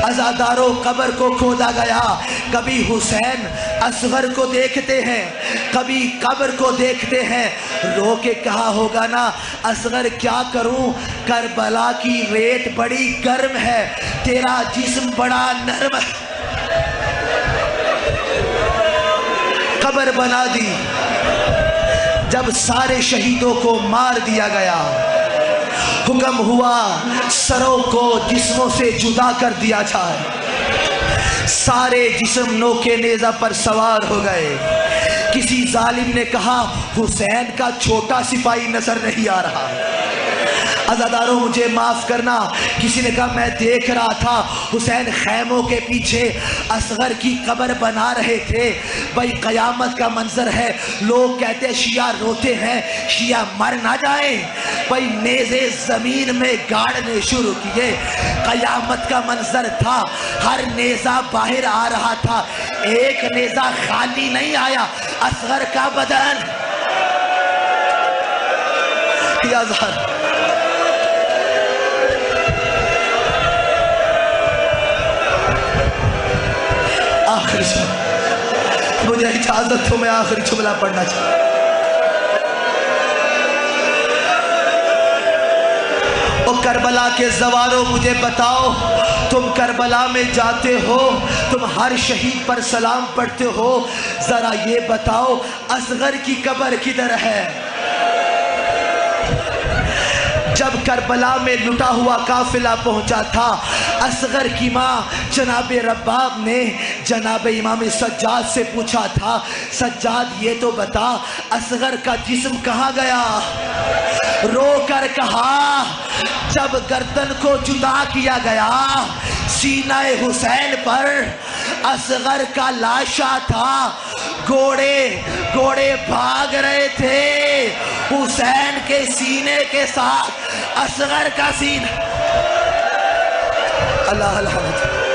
عزاداروں قبر کو کھودا گیا، کبھی حسین اصغر کو دیکھتے ہیں، کبھی قبر کو دیکھتے ہیں، رو کے کہا ہوگا نا اصغر کیا کروں، کربلا کی ریت بڑی گرم ہے، تیرا جسم بڑا نرم ہے۔ قبر بنا دی، جب سارے شہیدوں کو مار دیا گیا، حکم ہوا سروں کو جسموں سے جدا کر دیا جائے، سارے جسم نوکے نیزہ پر سوار ہو گئے۔ کسی ظالم نے کہا حسین کا چھوٹا سپاہی نظر نہیں آ رہا۔ عزاداروں مجھے معاف کرنا، کسی نے کہا میں دیکھ رہا تھا حسین خیموں کے پیچھے اصغر کی قبر بنا رہے تھے۔ بھائی قیامت کا منظر ہے، لوگ کہتے ہیں شیعہ روتے ہیں، شیعہ مر نہ جائیں، بھائی نیزے زمین میں گاڑنے شروع کیے، قیامت کا منظر تھا، ہر نیزہ باہر آ رہا تھا، ایک نیزہ خالی نہیں آیا، اصغر کا بدن یا ظہر۔ آخری جملہ، مجھے اجازت ہو میں آخری جملہ پڑھنا چاہتا ہوں۔ او کربلا کے زواروں مجھے بتاؤ، تم کربلا میں جاتے ہو، تم ہر شہید پر سلام پڑھتے ہو، ذرا یہ بتاؤ اصغر کی قبر کدھر ہے؟ جب کربلا میں لٹا ہوا قافلہ پہنچا تھا، اصغر کی ماں جناب رباب نے جناب امام سجاد سے پوچھا تھا، سجاد یہ تو بتا اصغر کا جسم کہاں گیا؟ رو کر کہا جب گردن کو جدا کیا گیا، سینہ حسین پر اصغر کا لاشا تھا، گھوڑے بھاگ رہے تھے، حسین کے سینے کے ساتھ اصغر کا سینہ۔ اللہ الحمد۔